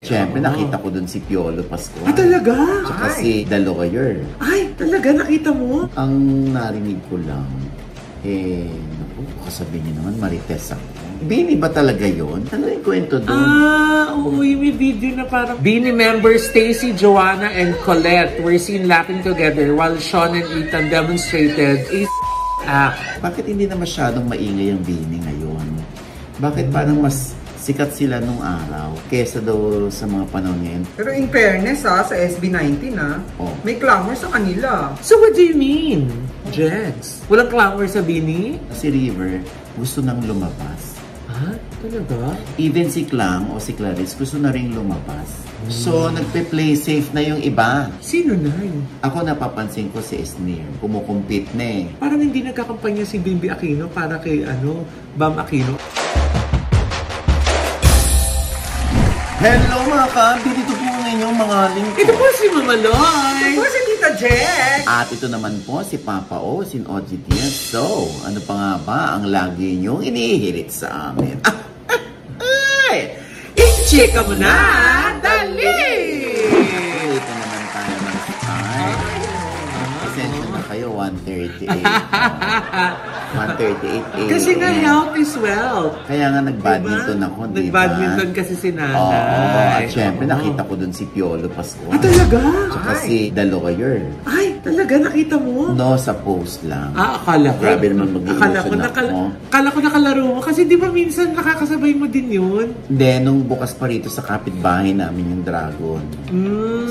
Siyempre, nakita ko dun si Piolo Pascual. Ah, talaga? Tsaka si The Lawyer. Ay, talaga? Nakita mo? Ang narinig ko lang, naku, kasabihin niyo naman, Marites ako. Bini ba talaga yun? Ano yung kwento doon? Oo, may video na parang Bini members Stacy, Joanna, and Colette were seen laughing together while Sean and Ethan demonstrated a act. Bakit hindi na masyadong maingay ang Bini ngayon? Bakit parang mas sikat sila nung araw kesa daw sa mga panahon ngayon? Pero in fairness sa SB19 may clamor sa kanila. So what do you mean, Jex? Walang clamor sa Bini? Si River gusto nang lumabas. Ha? Talaga? Even si Clang o si Clarice gusto na rin lumabas. So, nagpe-play safe na yung iba. Sino na yun? Ako napapansin ko si Esnir. Kumukumpit na eh. Parang hindi nagkakampanya si Bimbi Aquino para kay Bam Aquino. Hello mga kampi! Dito po ang inyong mga lingkod. Ito po si Mama Loy! Ito po si Tita Jex! At ito naman po si Papa O, sin OG Diaz. So, ano pa nga ba ang lagi niyong inihirit sa amin? Ay! I-chika mo na! Dali! Ito naman tayo ng start. Pasensya na kayo, 1:38. 1:38 a.m. Kasi nga health is wealth. Kaya nga nag-badminton ako, di ba? Nag-badminton kasi si Nanay. Oo, at syempre nakita ko dun si Piolo Pascual. Ah, talaga? Tsaka si The Lawyer. Ay, talaga? Nakita mo? No, sa post lang. Akala ko. Grabe naman mag-ilusyon ako. Akala ko nakalaro mo. Kasi di ba minsan nakakasabay mo din yun? Hindi, nung bukas pa rito sa kapitbahay namin yung Dragon.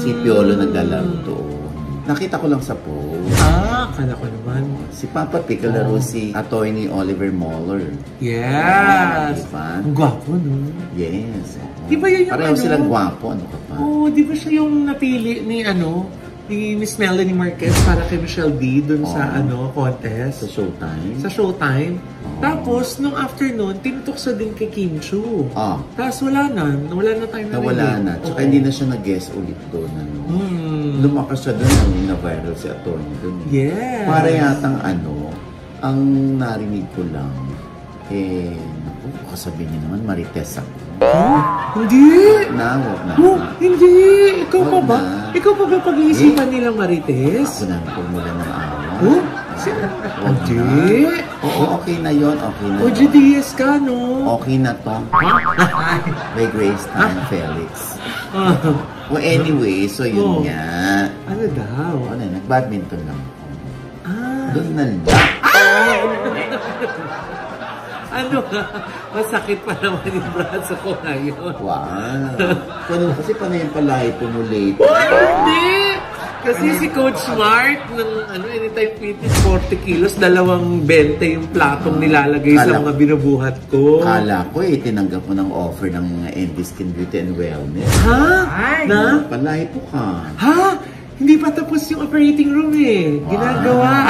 Si Piolo naglalaro doon. Nakita ko lang sa post. Akala ko naman. Si Papa P, kalaro si Attorney Oliver Moller. Yes! Diba? Ang gwapo, no? Yes. Di ba yun yung pareho silang gwapo, ano ka pa? Oo, di ba siya yung napili ni ni Miss Melanie Marquez para kay Michelle B dun sa contest? Sa Showtime? Sa Showtime. Tapos, nung afternoon, tinutukso din kay Kim Chu. Tapos wala na tayo na nawala na. Tsaka hindi na siya nag-guest ulit doon. Lumakas siya doon, na-viral si Attorney doon. Yes. Para yatang ang narinig ko lang, naku, kasabihin niyo naman, Marites ako. Hindi! Wag na. Hindi! Ikaw pa ba? Na. Ikaw pa ba pag-iisipan nilang Marites? Ako na ang pagmula ng araw. Hindi! Oo, okay na yun. Okay na. OG Diaz ka, no? Okay na to. By Grace Tan Felix. Well, anyway, so yun nga. Ano daw? Nag-badminton lang ako. Doon na lang. Masakit pa naman yung braso ko ngayon. Wow. Kasi panay palay pumulate. Hindi! Kasi si Coach Mark ng Anytime Fitness 40 kilos, 2.20 yung platong nilalagay sa mga binubuhat ko. Kala ko tinanggap mo ng offer ng NT Skin Beauty and Wellness. Na? Palay po ka. Hindi pa tapos yung operating room ginagawa.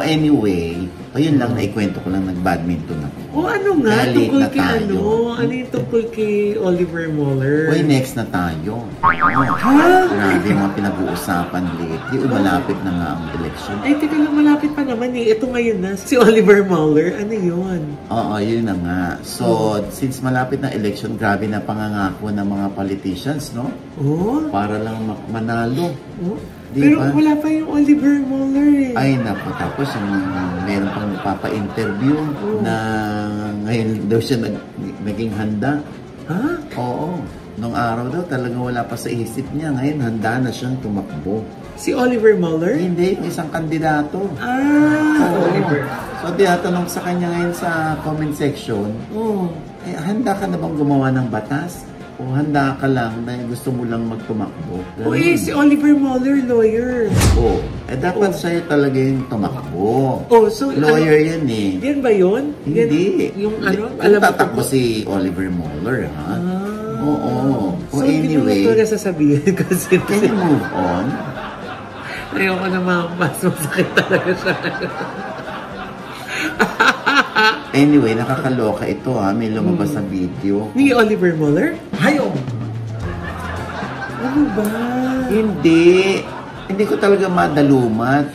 Anyway, ayun lang, naikwento ko lang, nag-badminton ako. Ano nga? Tungkol kay Ano yung tungkol kay Oliver Moller? Next na tayo. Grabe yung mga pinag-uusapan lately. Malapit na nga ang election. Ay, teka lang, malapit pa naman Ito ngayon na. Si Oliver Moller, ano yun? Oo, yun na nga. So, since malapit na election, grabe na pangangako ng mga politicians, no? Para lang manalo. Pero wala pa yung Oliver Moller Ay, naku. Tapos, meron pang papa-interview na ngayon daw siya naging handa. Oo. Nung araw daw, talagang wala pa sa isip niya. Ngayon, handa na siyang tumakbo. Si Oliver Moller? Hindi, yung isang kandidato. Oliver. So, tinatanong sa kanya ngayon sa comment section, handa ka na bang gumawa ng batas? O handa ka lang na gusto mo lang magtumakbo? Si Oliver Moller, lawyer. Dapat sa'yo talaga yung tumakbo. So, lawyer yan Yan ba yun? Hindi. Yung tatakbo si Oliver Moller, ha? Oo. So, Anyway, hindi mo sasabihin kasi can you move on? Ayoko na mas masakit talaga siya. Anyway, nakakaloka ito may lumabas sa video. Ni Oliver Moller? Ano ba? Hindi ko talaga madalumat.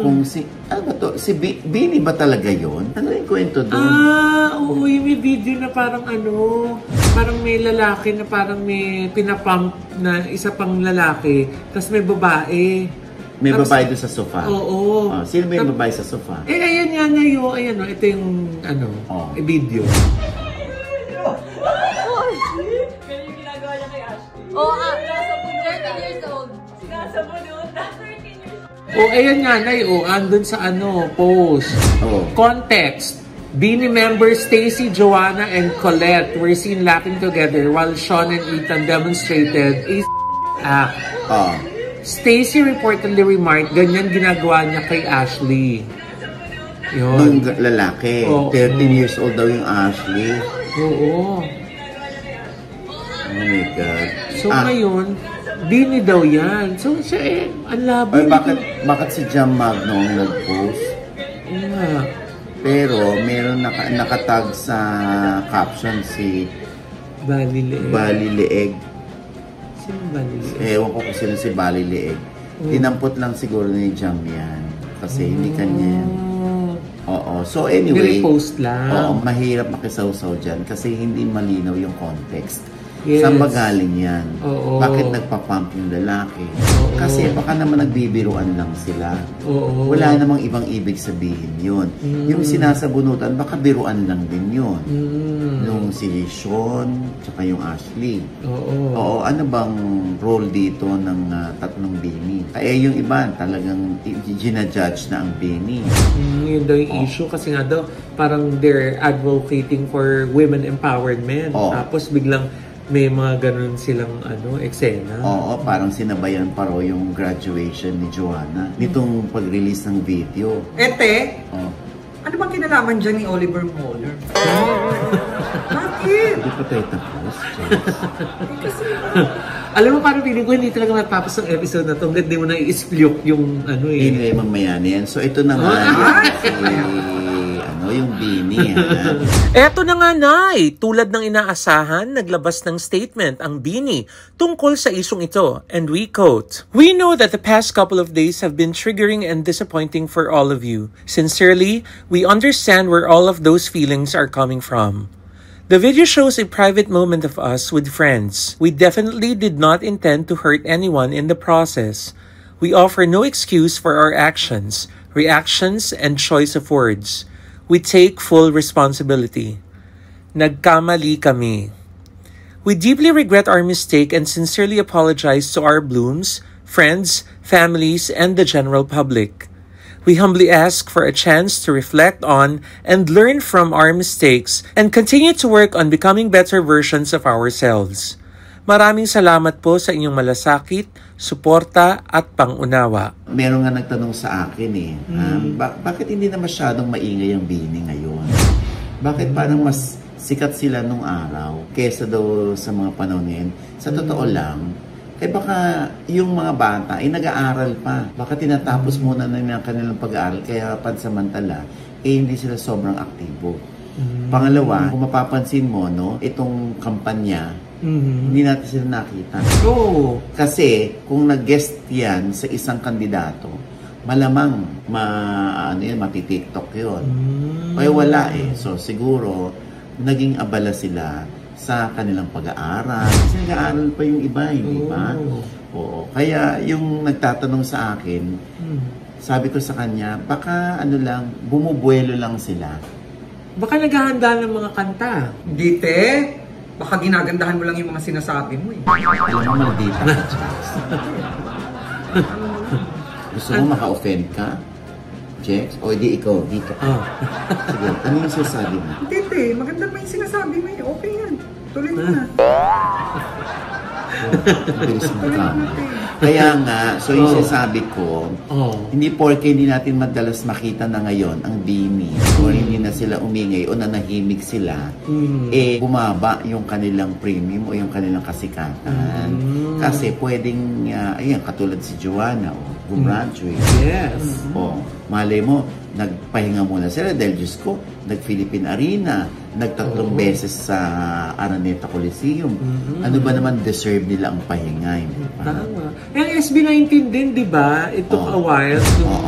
Kung si, ano ba to? Si Bini ba talaga yon? Ano yung kwento doon? Oo, yung may video na parang parang may lalaki na parang may pinapump na isa pang lalaki, tapos may babae. May babae doon sa sofa? Oo. Sino ba yung babae sa sofa? Ayan nga na yun. Ayan o, ito yung video. Ganyan ginagawa niya kay Ashley. Oo, 13 years old. Sinasabo doon, 13 years old. Ayan nga na andun sa post. Context. Bini members Stacy, Joanna, and Colette were seen laughing together while Sean and Ethan demonstrated a act. Stacy reportedly remarked, ganyan ginagawa niya kay Ashley. Nung lalaki. 13 years old daw yung Ashley. Oo. Oh my God. So ngayon, Bini daw yan. So siya ang labo. Ay, bakit si Jam Magno ang nag-post? Pero meron nakatag sa caption si Bali Leeg. Sino Bali Leeg? Ewan ko kung sino si Bali Leeg. Tinampot lang siguro ni Jam yan. Kasi hindi kanya yan. Oo. So anyway, post lang. Oo, mahirap makisawsaw dyan kasi hindi malinaw yung context. Yes. Saan ba galing yan? Oo. Bakit nagpapump yung lalaki? Oo. Kasi baka naman nagbibiruan lang sila. Oo. Wala namang ibang ibig sabihin yun. Yung sinasabunutan, baka biruan lang din yun. Yung si Sean, tsaka yung Ashley. Oo. Ano bang role dito ng tatlong Bini? Yung iba, talagang ginajudge na ang Bini. Yun daw yung issue kasi nga daw, parang they're advocating for women empowerment. Tapos biglang may mga ganun silang eksena. Oo, parang sinabayan pa raw yung graduation ni Joanna nitong pag-release ng video. Ano bang kinalaman dyan ni Oliver Mueller? Bakit? Hindi pa tayo tapos, Alam mo, parang feeling ko hindi talaga matapos ang episode na to. Hindi mo na i-spluke yung Anyway, mamaya na yan. So, ito na nga yung Bini. Eto na nga, Nay! Tulad ng inaasahan, naglabas ng statement ang Bini tungkol sa isyong ito. And we quote, "We know that the past couple of days have been triggering and disappointing for all of you. Sincerely, we understand where all of those feelings are coming from. The video shows a private moment of us with friends. We definitely did not intend to hurt anyone in the process. We offer no excuse for our actions, reactions, and choice of words. We take full responsibility. Nagkamali kami. We deeply regret our mistake and sincerely apologize to our Blooms, friends, families, and the general public. We humbly ask for a chance to reflect on and learn from our mistakes and continue to work on becoming better versions of ourselves. Maraming salamat po sa inyong malasakit, suporta at pangunawa." Meron nga nagtanong sa akin bakit hindi na masyadong maingay ang Bini ngayon? Bakit parang mas sikat sila nung araw kesa daw sa mga panahon ngayon? Sa totoo lang, baka yung mga bata ay nag-aaral pa. Baka tinatapos muna na ng kanilang pag-aaral kaya pansamantala, hindi sila sobrang aktibo. Pangalawa, kung mapapansin mo, itong kampanya, hindi natin sila nakita. Kasi kung nag-guest yan sa isang kandidato, malamang mati-TikTok yun. Kaya wala So siguro, naging abala sila sa kanilang pag-aaral. Kasi nag-aaral pa yung iba, hindi ba? Oo. Kaya yung nagtatanong sa akin, sabi ko sa kanya, baka bumubuelo lang sila. Baka naghahanda ng mga kanta. Dite, baka ginagandahan mo lang yung mga sinasabi mo Alam mo, maldita ka, Jax. Gusto mo maka-offend ka, Jax? O di ikaw, dito. Sige, ano yung sinasabi mo? Dite, maganda pa yung sinasabi mo Okay yan. Tuloy mo na. Bilis mo ka. Kaya nga, so yung sinasabi ko, hindi porke hindi natin madalas makita na ngayon ang Bini o hindi na sila umingay o nanahimik sila, bumaba yung kanilang premium o yung kanilang kasikatan. Kasi pwedeng, katulad si Joanna, gumraduate. Yes. Malay mo, nagpahinga muna sila dahil Diyos ko, nag-Philippine Arena, nagtatlong beses sa Araneta Coliseum. Ano ba naman deserve nila ang pahinga? Hindi pa. Tama. Yung SB19 din, di ba? It took a while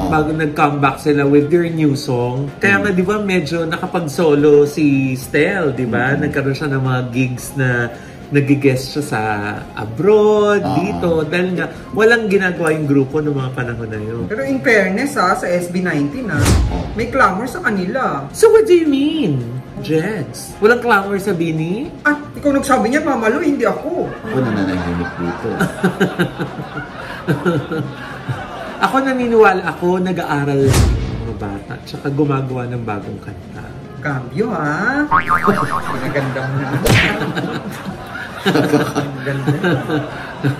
bago nag-comeback sila with their new song. Kaya nga, di ba, medyo nakapag-solo si Stel, di ba? Nagkaroon siya ng mga gigs na nag-guest siya sa abroad, dito. Dahil nga, walang ginagawa yung grupo noong mga panahon na yun. Pero in fairness sa SB19 may clamor sa kanila. So what do you mean, Jeds? Walang clamor sa Bini? Ikaw nagsabi niya, Mamalo, hindi ako. Ako na nanahimik dito. Ako naniniwala ako, nag-aaral ng mga bata, tsaka gumagawa ng bagong kanta. Cambio, ha? Pinaganda mo na.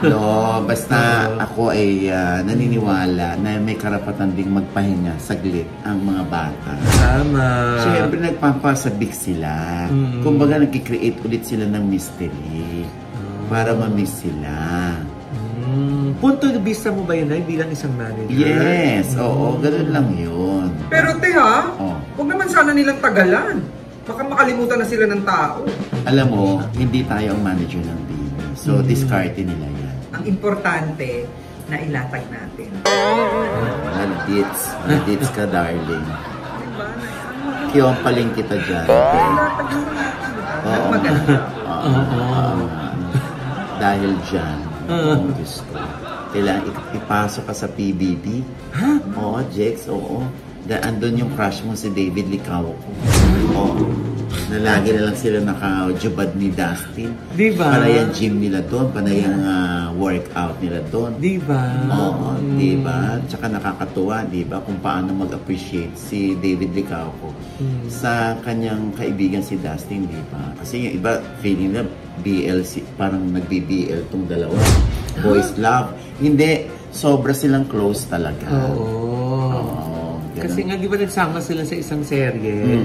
No, basta ako ay naniniwala na may karapatan ding magpahinga saglit ang mga bata. Tama. Siyempre nagpapasabik sila. Kumbaga nag-create ulit sila ng mystery para ma-miss sila. Punto de vista mo ba yun ay bilang isang manager? Yes, oo, ganun lang yun. Pero huwag naman sana nilang tagalan. Baka makalimutan na sila ng tao. Alam mo, hindi tayo ang manager ng Bini. So, discard nila yan. Ang importante na ilatag natin. Nag-dits ka, darling. Diba? Kiyompaling kita dyan. Ilatag naman natin. Oo. Maganda. Dahil dyan, Diyos ko, kailangan ipasok ka sa PBB. Ha? Oo, Jex, oo. Andun yung crush mo si David Licao ko. Oo. Na lagi na lang sila nakajubad ni Dustin. Diba? Panay ang gym nila doon, panay ang workout nila doon. Diba? Oo, diba? Tsaka nakakatuwa, diba? Kung paano mag-appreciate si David Licao ko sa kanyang kaibigan si Dustin, diba? Kasi yung iba, feeling na BLC, parang nagbi-BL tong dalawa. Boys love. Hindi, sobra silang close talaga. Oo. Kasi nga, di ba nagsama sila sa isang serye?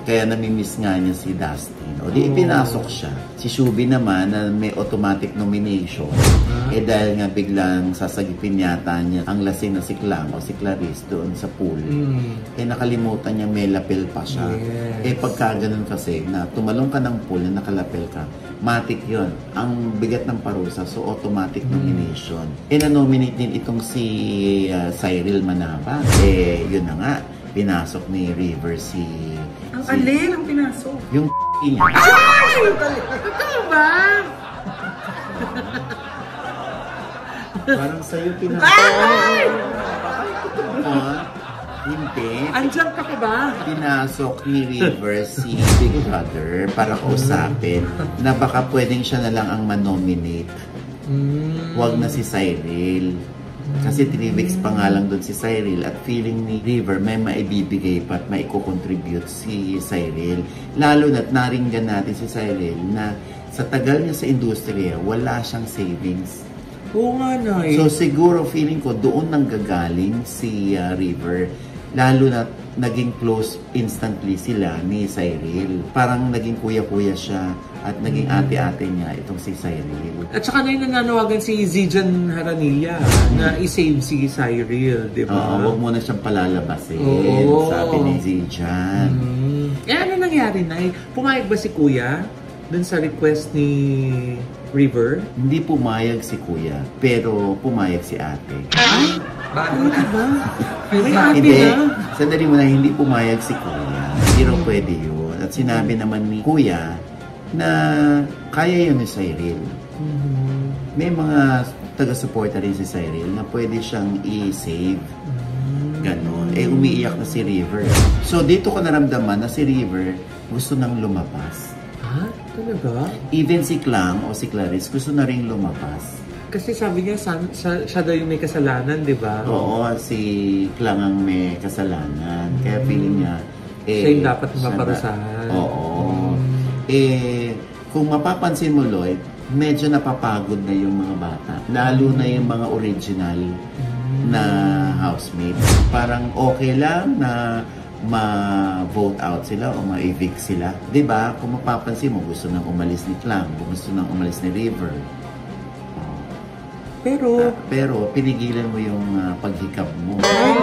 Kaya namimiss nga niya si Dustin. O di ipinasok siya. Si Shubi naman na may automatic nomination. Dahil nga biglang sasagipin yata niya ang lasing na si Clang o si Clarice doon sa pool. Nakalimutan niya may lapel pa siya. Yes. Pagka ganun kasi na tumalong ka ng pool na nakalapel ka, matik yon. Ang bigat ng parusa, so automatic nomination. Na-nominate din itong si Cyril Manaba. Yun na nga, pinasok ni River si... Ang alin ang pinasok? Yung niya. Ay! Totoo ba? Parang sa'yo pinasok. Ay! Hindi. Andiyan ka pa ba? Pinasok ni River si Big Brother para kausapin na baka pwedeng siya na lang ang manominate. Huwag na si Cyril. Kasi 3 weeks pa nga lang doon si Cyril at feeling ni River may maibibigay pa at maiko-contribute si Cyril. Lalo na't naringgan natin si Cyril na sa tagal niya sa industriya, wala siyang savings. Oo nga, Nay. So siguro feeling ko doon nang gagaling si River. Lalo na naging close instantly sila ni Cyril. Parang naging kuya-kuya siya at naging ate-ate niya itong si Cyril. At saka na yung nananawagan si Zijan Haranilla na i-save si Cyril, di ba? Huwag mo na siyang palalabasin, sabi ni Zijan. Ano nangyari, Nay? Pumayag ba si Kuya dun sa request ni River? Hindi pumayag si Kuya, pero pumayag si ate. Ay! Ano ba? May ate Hindi, na? sandali mo na, hindi pumayag si Kuya. Hindi raw pwede yun. At sinabi naman ni Kuya na kaya yun ni Cyril. May mga taga-suporta rin si Cyril na pwede siyang i-save. Ganon. Umiiyak na si River. So, dito ko naramdaman na si River gusto nang lumabas. Ha? Talaga? Even si Clang o si Clarice gusto na rin lumabas. Kasi sabi niya, siya daw yung may kasalanan, di ba? Oo, si Clang ang may kasalanan. Kaya feeling niya, siya yung dapat maparusahan. Oo. Kung mapapansin mo, Lloyd, medyo napapagod na yung mga bata. Lalo na yung mga original na housemates. Parang okay lang na ma-vote out sila o ma-evict sila. Diba? Kung mapapansin mo, gusto nang umalis ni Clang, gusto nang umalis ni River. Pero pinigilan mo yung paghikab mo. Ay,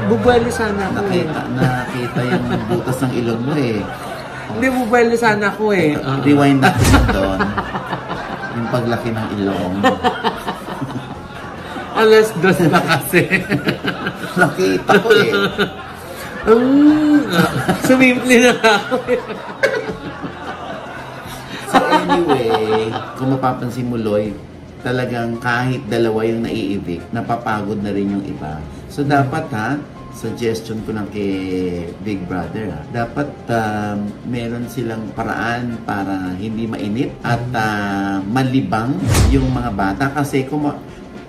bubuelo sana ako eh. Nakita yung butas ng ilong mo eh. Hindi, bubuelo sana ako eh. Rewind natin doon. Yung paglaki ng ilong. Alas 2 na kasi. Nakita ko eh. Sumimple na ako eh. So anyway, kung mapapansin mo, Loy, talagang kahit dalawa yung naiibig, napapagod na rin yung iba. So dapat suggestion ko lang kay Big Brother dapat meron silang paraan para hindi mainip at malibang yung mga bata. Kasi kung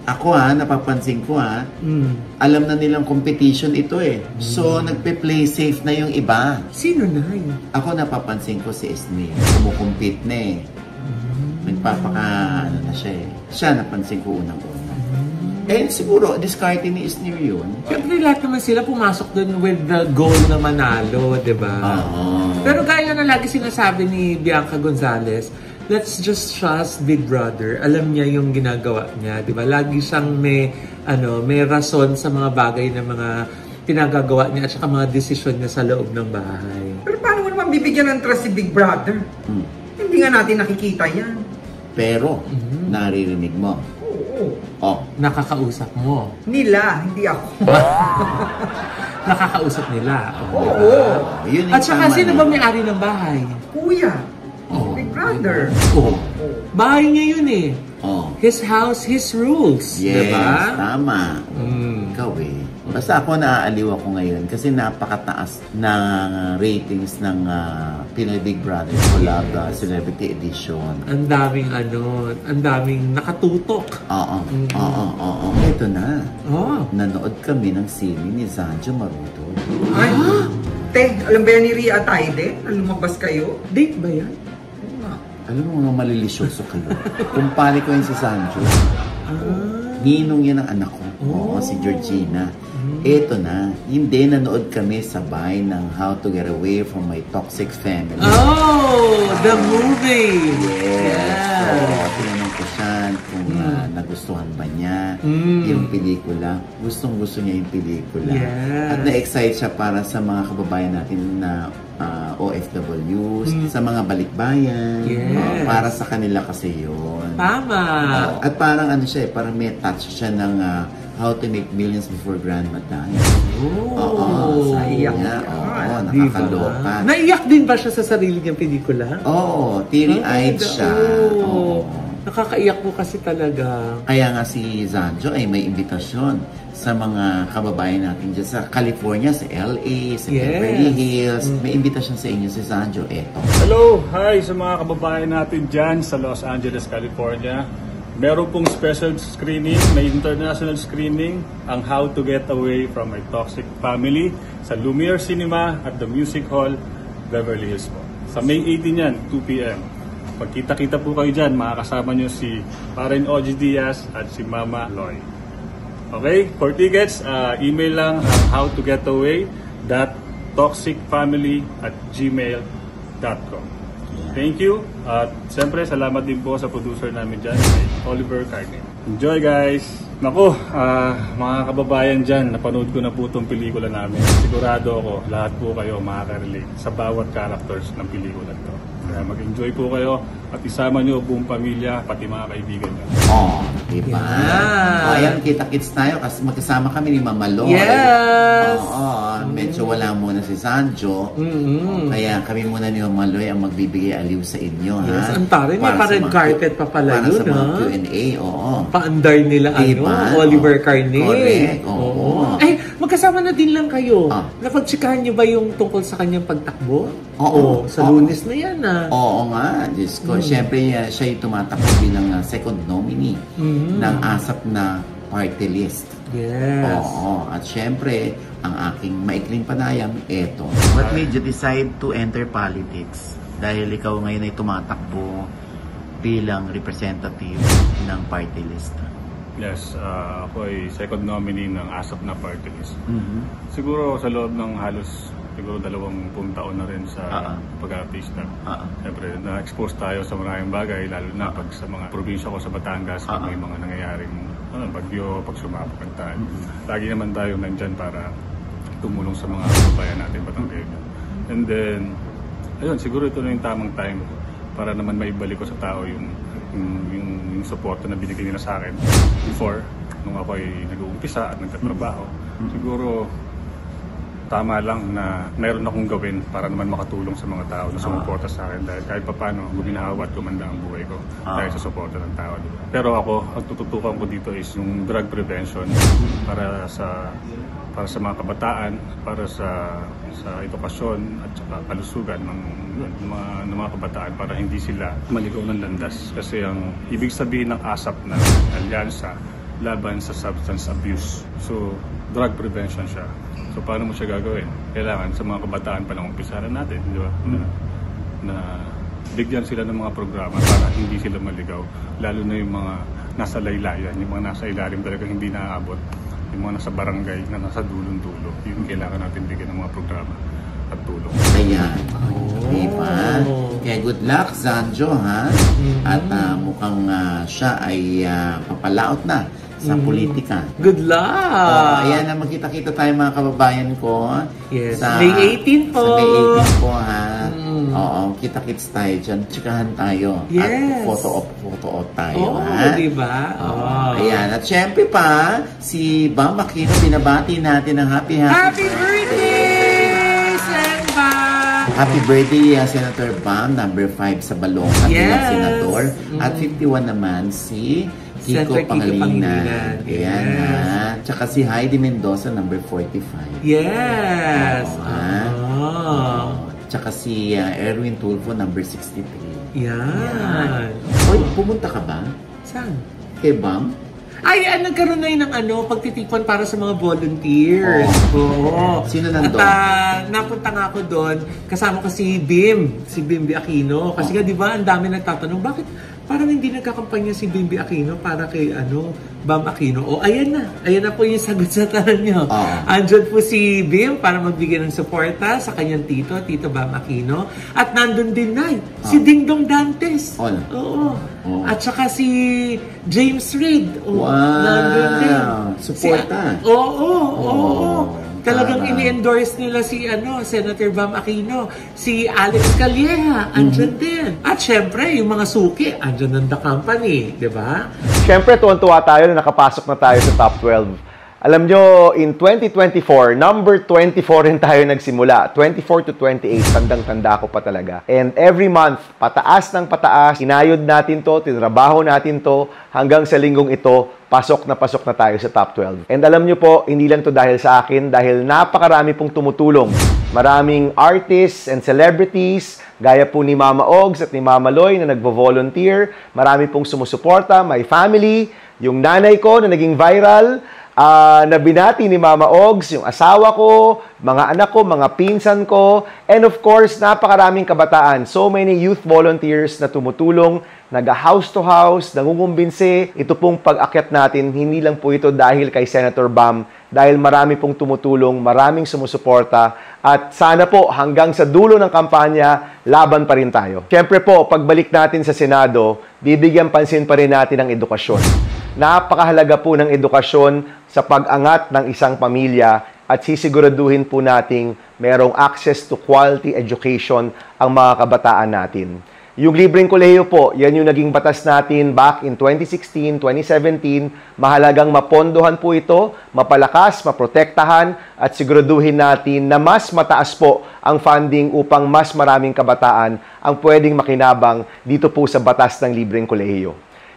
ako napapansin ko alam na nilang competition ito eh. So nagpe-play safe na yung iba. Sino na yun? Ako napapansin ko si Esme, kumukumpit na eh. Nagpapaka na siya eh. Siya napansin ko unang-una. Eh siguro, discarte ni Esme yun. Siyempre lahat naman sila pumasok dun with the goal na manalo, diba? Pero gaya na lagi sinasabi ni Bianca Gonzalez, let's just trust Big Brother. Alam niya yung ginagawa niya, diba? Lagi siyang may rason sa mga bagay na mga pinagagawa niya at saka mga desisyon niya sa loob ng bahay. Pero paano mo naman bibigyan ng trust si Big Brother? Hindi nga natin nakikita yan. Pero, naririnig mo. Oo. Nakakausap mo. Nila, hindi ako. Nakakausap nila. Oo. Yun yung At saka tama sino na. ba may-ari ng bahay? Kuya. Big Brother. Bahay niya yun eh. His house, his rules. Yes, diba? tama. Ikaw eh. Basta ako naaaliw ako ngayon kasi napakataas ng ratings ng Pinoy Big Brother Collab Celebrity Edition. Ang daming nakatutok. Oo. Ito na. Nanood kami ng sine ni Zanjo Maruto. Ay, te, alam ba yan ni Ria Ataide? Na lumabas kayo? Date ba yan? Alam mo mga malilisyoso kayo. Kumpare ko yun si Zanjo. Ninong yan ang anak ko. Oo, si Georgina. Ito na, hindi nanood kami sabay ng How to Get Away from My Toxic Family. Oh, the movie! Yes. So, tinanong ko siya kung nagustuhan ba niya yung pelikula. Gustong-gusto niya yung pelikula. Yes. At na-excite siya para sa mga kababayan natin na OFWs, sa mga balikbayan. Yes. Para sa kanila kasi yun. Tama! At parang parang may touch siya ng How to Make Millions Before Grandma Dies. Naiyak niya. Diba? Nakakaloka. Naiyak din ba siya sa sarili niyang pelikula? Oo, teary-eyed siya. Nakakaiyak po kasi talaga. Kaya nga si Zanjo ay may imbitasyon sa mga kababayan natin dyan sa California, sa LA, sa Beverly Hills. May imbitasyon sa inyo si Zanjo. Eto. Hello! Hi sa mga kababayan natin dyan sa Los Angeles, California. Meron pong special screening, may international screening, ang How to Get Away from My Toxic Family sa Lumiere Cinema at the Music Hall, Beverly Hills po. Sa May 18 yan, 2 p.m. Pagkita-kita po kayo dyan, makakasama nyo si Paren OG Diaz at si Mama Loy. Okay? For tickets, email lang ang howtogetaway.toxicfamily@gmail.com. Thank you. At siyempre, salamat din po sa producer namin dyan, Oliver Carne. Enjoy guys! Naku, mga kababayan dyan, napanood ko na po itong pelikula namin. Sigurado ako, lahat po kayo makaka-relate sa bawat characters ng pelikula ito. Kaya mag-enjoy po kayo at isama nyo buong pamilya, pati mga kaibigan nyo. Diba? Yeah. Ayan, kita-kits tayo kasi magkasama kami ni Mama Loy. Yes! Medyo wala muna si Zanjo. Kaya kami muna ni Mama Loy ang magbibigay aliw sa inyo. Yes, ang taray niya, pa-red carpet pa pala para yun, sa mga Q&A, Pa-andar nila, diba? Oliver Carne. Correct, oo. Ay, magkasama na din lang kayo. Napag-chikahan niyo ba yung tungkol sa kanyang pagtakbo? Oo. Sa Lunes na yan, Oo nga, Diyos ko. Siyempre, siya yung tumatakbo bilang second nominee ng ASAP na party list. Yes. Oo. At siyempre, ang aking maikling panayam, eto. What made you decide to enter politics? Dahil ikaw ngayon ay tumatakbo bilang representative ng party list. Yes, ako ay second nominee ng ASAP na party list. Siguro sa loob ng halos 20 taon na rin sa pag-artista. Siyempre, na-expose tayo sa maraming bagay, lalo na pag sa mga probinsya ko sa Batangas, may mga nangyayaring bagyo, pag sumapag tayo. Lagi naman tayo nandyan para tumulong sa mga kababayan natin Batanggenya. And then, ayun, siguro ito na yung tamang time para naman maibalik ko sa tao yung support na binigay nila sa akin before, nung ako ay nag-uumpisa at nagtatrabaho. Siguro, tama lang na mayroon akong gawin para naman makatulong sa mga tao na sumuporta sa akin dahil kahit paano guminawa at gumanda ang buhay ko dahil sa suporta ng tao. Pero ako, ang tututukan ko dito is yung drug prevention para sa mga kabataan, para sa edukasyon at saka kalusugan ng mga kabataan para hindi sila maligaw ng landas. Kasi ang ibig sabihin ng ASAP na alyansa laban sa substance abuse. So, drug prevention siya. So, paano mo siya gagawin? Kailangan sa mga kabataan pa lang umpisahan natin, di ba? Na bigyan sila ng mga programa para hindi sila maligaw. Lalo na yung mga nasa laylayan, yung mga nasa ilalim talaga hindi naaabot. Yung mga nasa barangay na nasa dulong-dulo. Yung kailangan natin bigyan ng mga programa at tulong. Ayan. Diba? Kaya good luck, Zanjo, ha? At mukhang siya ay papalaot na sa politika. Good luck! Ayan na, magkita-kita tayo mga kababayan ko. Yes. Sa May 18 po. Sa May 18 po, ha? Oo, kita-kits tayo dyan. Tsikahan tayo. Yes. At photo-op tayo, Oo, ha? diba? Ayan. At syempre pa, si Bam Aquino, binabati natin ng happy birthday, Sen Bam! Happy birthday, Senator Bam, number 5 sa Balongan, Yes. Senador. At 51 naman si Kiko Pangilinan. Ayan, ha? Tsaka si Heidi Mendoza, number 45. Yes! Tsaka si Erwin Tulfo, number 63. Yan. Oy, pumunta ka ba? Saan? Kay Bam? Ay, nagkaroon na yun ng pagtitipon para sa mga volunteers. Oo. Sino nandun? At napunta nga ako doon, kasama ko si Bimby Aquino. Kasi nga, di ba, ang dami nagtatanong, bakit parang hindi nagkakampanya si Bimby Aquino para kay Bam Aquino? O, ayan na po yung sagot sa tanong nyo. Andyan po si Bim para magbigay ng suporta sa kanyang Tito Bam Aquino. At nandun din na si Dingdong Dantes. Oo. At saka si James Reid. Nandun din. Suporta. Oo. Talagang ini-endorse nila si Senator Bam Aquino, si Alex Calleja, andyan din. At syempre, yung mga suki, andyan ng The Company, di ba? Syempre, tuwan-tuwa tayo na nakapasok na tayo sa top 12. Alam nyo, in 2024, number 24 rin tayo nagsimula. 24 to 28, tandang-tanda ko pa talaga. And every month, pataas ng pataas, inayod natin to, tinrabaho natin to, hanggang sa linggong ito, pasok na tayo sa top 12. And alam nyo po, hindi lang to dahil sa akin, dahil napakarami pong tumutulong. Maraming artists and celebrities, gaya po ni Mama Ogs at ni Mama Loy na nagvo-volunteer. Marami pong sumusuporta, my family, yung nanay ko na naging viral, na binati ni Mama Ogs, yung asawa ko, mga anak ko, mga pinsan ko, and of course, napakaraming kabataan. So many youth volunteers na tumutulong, naga-house to house, nangungumbinsi. Ito pong pag-akyat natin, hindi lang po ito dahil kay Senator Bam, dahil marami pong tumutulong, maraming sumusuporta, at sana po hanggang sa dulo ng kampanya, laban pa rin tayo. Siyempre po, pagbalik natin sa Senado, bibigyan pansin pa rin natin ang edukasyon. Napakahalaga po ng edukasyon sa pag-angat ng isang pamilya at sisiguraduhin po nating merong access to quality education ang mga kabataan natin. Yung libreng kolehiyo po, yan yung naging batas natin back in 2016, 2017. Mahalagang mapondohan po ito, mapalakas, maprotektahan at siguraduhin natin na mas mataas po ang funding upang mas maraming kabataan ang pwedeng makinabang dito po sa batas ng libreng kolehiyo.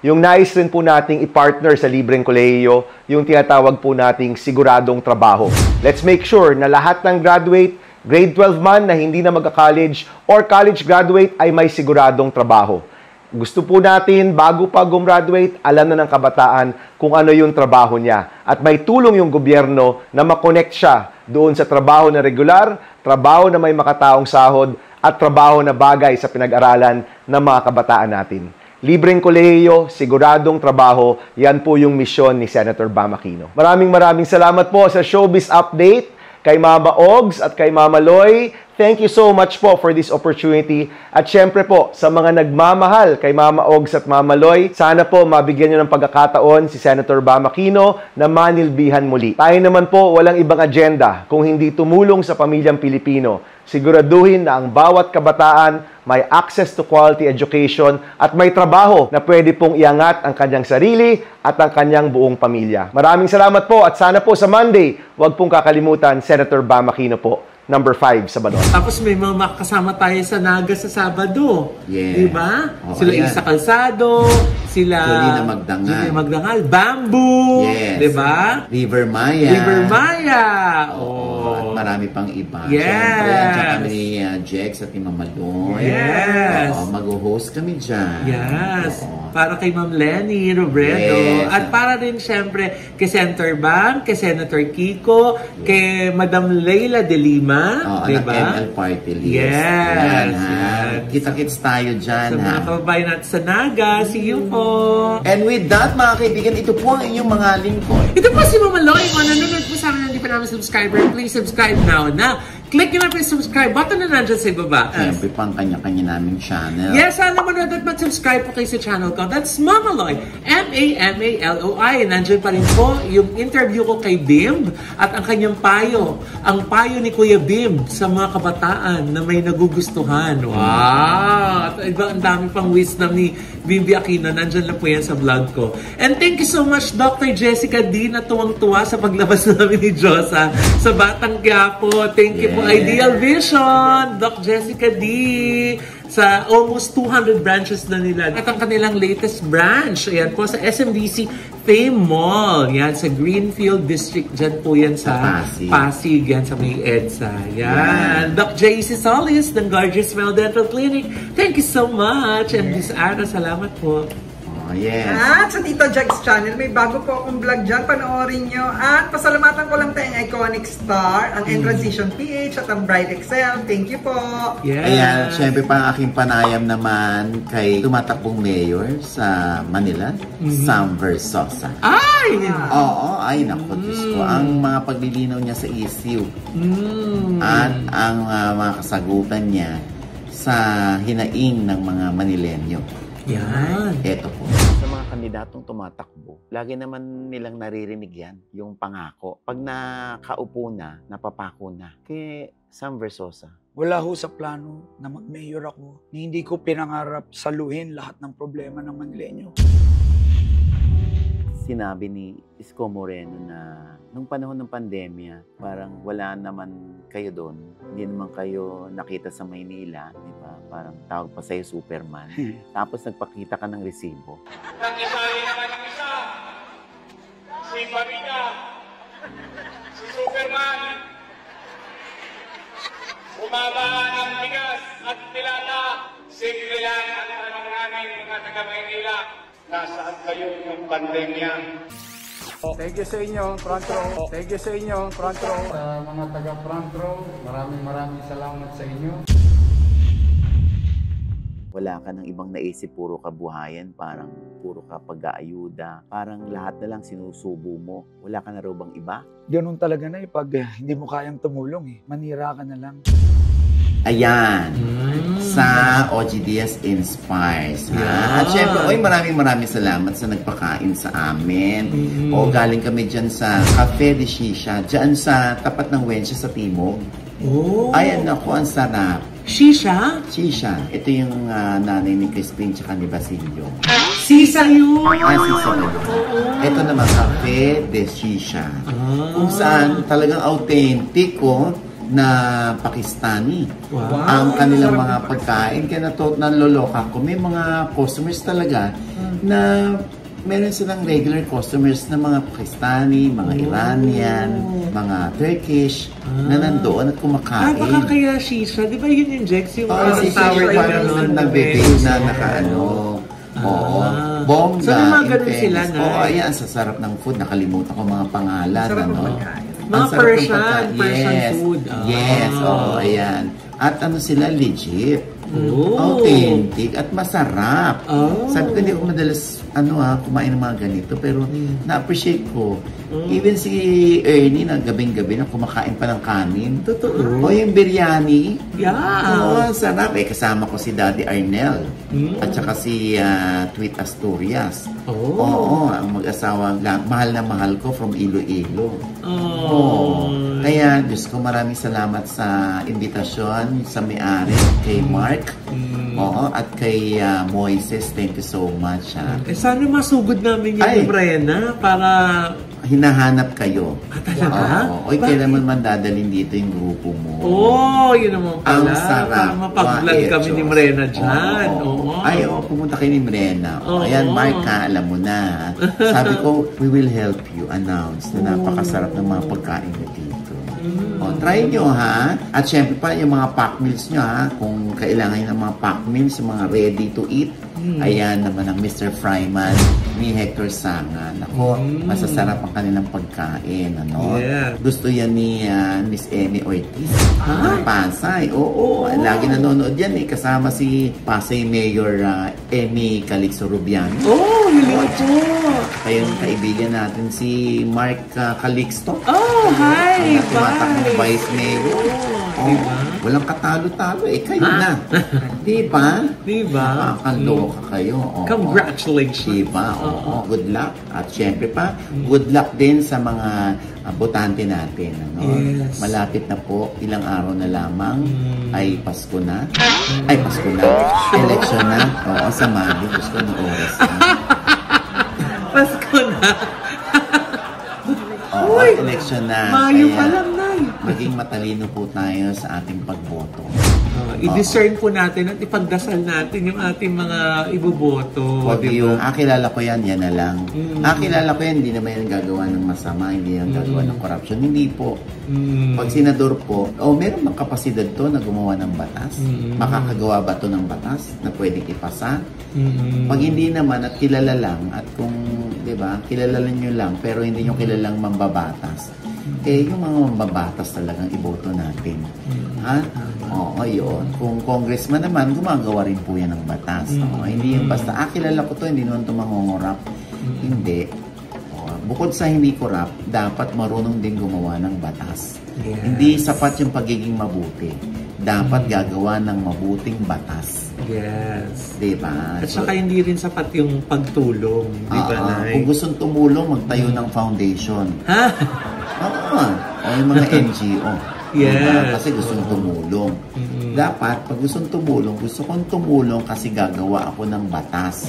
Yung nais rin po nating i-partner sa libreng kolehiyo, yung tinatawag po nating siguradong trabaho. Let's make sure na lahat ng graduate, grade 12 man na hindi na magka-college or college graduate ay may siguradong trabaho. Gusto po natin, bago pa gumraduate, alam na ng kabataan kung ano yung trabaho niya. At may tulong yung gobyerno na makonect siya doon sa trabaho na regular, trabaho na may makataong sahod, at trabaho na bagay sa pinag-aralan ng mga kabataan natin. Libreng kolehiyo, siguradong trabaho, yan po yung misyon ni Senator Bam Aquino. Maraming salamat po sa Showbiz Update. kay Mama Ogs at kay Mama Loy. Thank you so much po for this opportunity. At syempre po, sa mga nagmamahal kay Mama Ogs at Mama Loy, sana po mabigyan nyo ng pagkakataon si Senator Bam Aquino na manilbihan muli. Tayo naman po walang ibang agenda kung hindi tumulong sa pamilyang Pilipino. Siguraduhin na ang bawat kabataan may access to quality education at may trabaho na pwede pong iangat ang kanyang sarili at ang kanyang buong pamilya. Maraming salamat po at sana po sa Monday, huwag pong kakalimutan Senator Bam Aquino po. Number 5 sa Balon. Tapos may mga makasama tayo sa Naga sa Sabado. Yes. Diba? Oo, Sila ayan. Isa Calzado, sila Jolina Magdangal. Jolina Magdangal, Bamboo, Yes. diba? River Maya. River Maya. At marami pang iba. Yes. Siyempre, andyan kami ni Jex at ni Mama Loy. Yes. Mag-host kami dyan. Yes. Oo. Para kay Ma'am Lenny Robredo. Yes. At para rin siyempre kay Senator Bam, kay Senator Kiko, kay Madam Leila de Lima. Diba? ML Party List. Yes. Yan, ha? Yes. Kita-kits tayo dyan, Sa mga ha? kababayan natin sa Naga, see you po. And with that, mga kaibigan, ito po ang inyong mga lingkod. Ito po si Mama Loy. Kung nanonood po sa amin, hindi pa namin subscriber, please subscribe now na. Click nyo na po yung subscribe button na nandyan sa ibaba. Siyempre, pang kanya-kanya naming channel. Yes, sana manood at mag-subscribe po kayo sa channel ko. That's Mama Loy. M-A-M-A-L-O-I. Nandyan pa rin po yung interview ko kay Bimb at ang kanyang payo. Ang payo ni Kuya Bimb sa mga kabataan na may nagugustuhan. Wow! At iba, ang dami pang wisdom ni Bimby Aquino. Nandyan lang po yan sa vlog ko. And thank you so much, Dr. Jessica D, na tuwang-tuwa sa paglabas namin ni Josa sa Batang Quiapo. Thank you po, Ideal Vision, Doc Jessica D, sa almost 200 branches na nila. At ang kanilang latest branch, ayan po, sa SMDC Fame Mall. Yan, sa Greenfield District. Dyan po yan sa Pasig. Yan, sa may EDSA. Yan. Doc J.C. Solis ng Gorgeous Smile Dental Clinic. Thank you so much. And Miss Ara, salamat po. Yes. At sa Tito Jags channel, may bago po akong vlog dyan. Panoorin nyo. At pasalamatan ko lang tayong Iconic Star, ang Transition PH at ang Bright Excel. Thank you po. Yes. Ayan, syempre pa ang aking panayam naman kay tumatakbong mayor sa Manila, Sam Versosa. Ay! Oo, ay naku, Diyos ko. Ang mga paglilinaw niya sa issue at ang mga kasagutan niya sa hinaing ng mga Manilenyo. Yan. Eto po. Sa mga kandidatong tumatakbo, lagi naman nilang naririnig yan, yung pangako. Pag nakaupo na, napapako na. Kay Sam Versosa. Wala ho sa plano na mag-mayor ako. Hindi ko pinangarap saluhin lahat ng problema ng Manilenyo. Sinabi ni Isko Moreno na nung panahon ng pandemya, parang wala naman kayo doon. Hindi naman kayo nakita sa Maynila, di ba? Parang tawag pa sa'yo Superman. Tapos nagpakita ka ng resibo. Nangyasari naman ang isa, si Marina, si Superman, bumaba ang bigas at nilata, simple lang ang tanong namin mga taga-Maynila. Nasaan kayo ng pandemya? Thank you sa inyo, front row. Thank you sa inyo, front row. Sa mga taga-front row, maraming salamat sa inyo. Wala ka ng ibang naisip, puro kabuhayan, parang puro ka pag-aayuda, parang lahat na lang sinusubo mo. Wala ka na raw bang iba? Ganun talaga na pag hindi mo kayang tumulong manira ka na lang. Ayan. Sa OG Diaz Inspires. At syempre, maraming salamat sa nagpakain sa amin. O galing kami dyan sa Cafe de Shisha, dyan sa tapat ng Wensya sa Timog. Ayan ako, ang sarap. Shisha? Shisha. Ito yung nanay ni Crispin tsaka ni Basilio. Sisa yun! Sisa yun. Ito naman, Cafe de Shisha. Kung saan talagang authentic na Pakistani. Ang kanilang mga pagkain. Kaya naloloka ko. May mga customers talaga na meron silang regular customers na mga Pakistani, mga Iranian, mga Turkish na nandoon at kumakain. Baka kaya shisha. Di ba yun yung Jex? Yung si tower parang nagbe-bake na nakaano. Oo. Bongga. So, ganun sila na. Oo, ayan. Sa sarap ng food. Nakalimutan ko mga pangalan. Sarap ng pagkain. Mga Persian food. Yes, oo, ayan. At sila legit. Authentic at masarap. Sabi ko, hindi ako madalas kumain ng mga ganito, pero na-appreciate ko. Even si Ernie na gabing-gabi na kumakain pa ng kanin. Totoo. O yung biryani. Yeah. Sarap. Kasama ko si Daddy Arnel. At saka si Tweet Asturias. Oo, ang mag-asawa. Mahal na mahal ko from Iloilo. Kaya, Diyos ko, maraming salamat sa imbitasyon sa may-ari, kay Mark, at kay Moises. Thank you so much. Sana masugod namin yung Brenna para... Hinahanap kayo. Talaga? Kailan man dadalhin dito yung grupo mo. Yun naman pala. Ang sarap. Para mapag-vlog kami ni Brenna dyan. Pumunta kayo ni Brenna. Ayan, Mark, alam mo na. Sabi ko, we will help you announce na napakasarap ng mga pagkain nyo dito. Try nyo, ha? At syempre pa, yung mga pack meals nyo, ha? Kung kailangan nyo ng mga pack meals, yung mga ready to eat, ayan naman ang Mr. Fryman ni Hector Sanga. Nako, masasarap ang kanilang pagkain, Gusto yan ni Miss Emmy Ortiz. Pasay. Oo, lagi nanonood yan, kasama si Pasay Mayor Emmy Calixto Rubiano. Hello po. Kayong kaibigan natin si Mark Calixto. Hi! Tumatakbong Vice Mayor. Walang katalo-talo. Kayo na. Diba? Kakaloka kayo. Congratulations. Diba? Good luck. At syempre pa, good luck din sa mga botante natin. Yes. Malapit na po, ilang araw na lamang ay Pasko na. Ay, Pasko na. Election na. Sa Mali. Pasko na oras na. Pasko na. Election na. Mayo pa lang, Nay. Maging matalino po tayo sa ating pagboto. I-discern po natin at ipagdasal natin yung ating mga iboboto. Huwag yung, kilala ko yan na lang. Kilala ko yan, hindi naman yan gagawa ng masama, hindi yan gagawa ng corruption. Hindi po. Pag senador po, meron bang kapasidad to na gumawa ng batas? Makakagawa ba to ng batas na pwedeng ipasa? Pag hindi naman at kilala lang, at kung, di ba, kilala nyo lang, pero hindi nyo kilalang mambabatas, yung mga mambabatas talagang iboto natin. Yun. Kung congressman naman, gumagawa rin po yan ng batas. Hindi yung basta, kilala ko to, hindi naman ito mangungurap. Hindi. Bukod sa hindi kurap, dapat marunong din gumawa ng batas. Yes. Hindi sapat yung pagiging mabuti. Dapat gagawa ng mabuting batas. Yes. Diba? At saka hindi rin sapat yung pagtulong. Diba, Nay? Kung gustong tumulong, magtayo ng foundation. O yung mga NGO. Yes. Diba? Kasi gustong tumulong. Dapat, pag gustong tumulong, gusto kong tumulong kasi gagawa ako ng batas.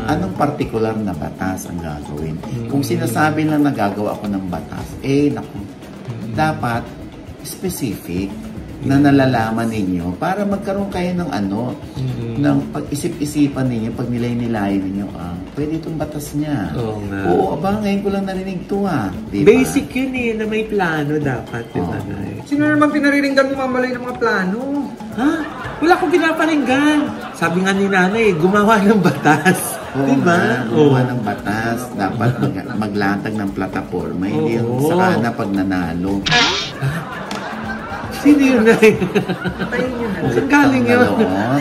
Anong partikular na batas ang gagawin? Kung sinasabi lang na gagawa ako ng batas, dapat specific na nalalaman ninyo para magkaroon kayo ng ng pag-isip-isipan ninyo, pag nilay-nilayan ninyo, pwede itong batas niya. Ngayon ko lang narinig ito diba? Basic yun na may plano dapat, diba, Nay? Sino naman pinariringgan mo mamalay ng mga plano? Wala akong pinaparinggan. Sabi nga ni Nanay, gumawa ng batas. Diba? Gumawa ng batas. Dapat maglatag ng plataforma. Hindi yung saka na pag nanalo. Sino yun, Nay? Saan galing yun?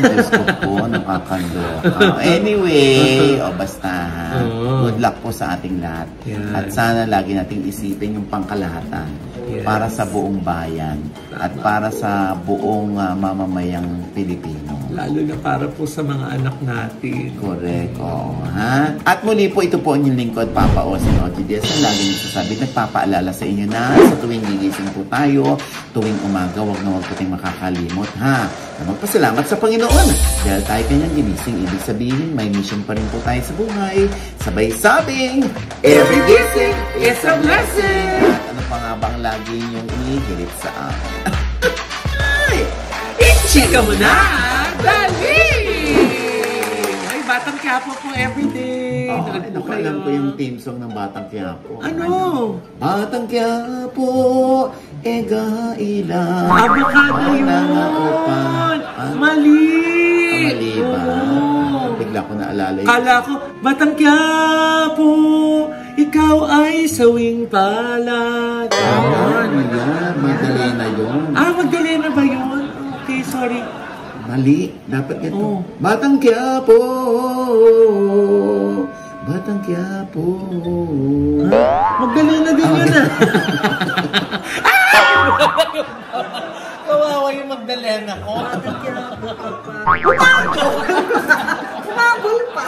Diyos ko po, nakakaloka. Anyway, basta good luck po sa ating lahat. At sana lagi nating isipin yung pangkalahatan para sa buong bayan at para sa buong mamamayang Pilipino. Lalo na para po sa mga anak natin. Correct. At muli po, ito po ang inyong lingkod, Papa Osin Ojides, na lagi nagsasabi, nagpapaalala sa inyo na sa tuwing gigising po tayo, tuwing umaga, huwag na huwag po tayong makakalimot, na magpasalamat sa Panginoon. Dahil tayo kanyang ginising, ibig sabihin, may mission pa rin po tayo sa buhay. Sabay sabing, every gising is a blessing! At ano pa nga bang lagi niyong inihirit sa akin? Chika mo na! Dali! Ay, Batang Quiapo po everyday. Alam ko yung theme song ng Batang Quiapo. Ano? Batang Quiapo, gaila. Avocado yun! Mali! Mali ba? Bigla ko naalala yun. Kala ko, Batang Quiapo, ikaw ay sawing palad. Ano yun? Magdalena yun. Magdalena ba yun? Okay, sorry. Mali. Dapat ito. Batang Quiapo. Batang Quiapo. Magaling na din yun ah. Kawawa yung Magdalena ko. Batang Quiapo. Umabol pa.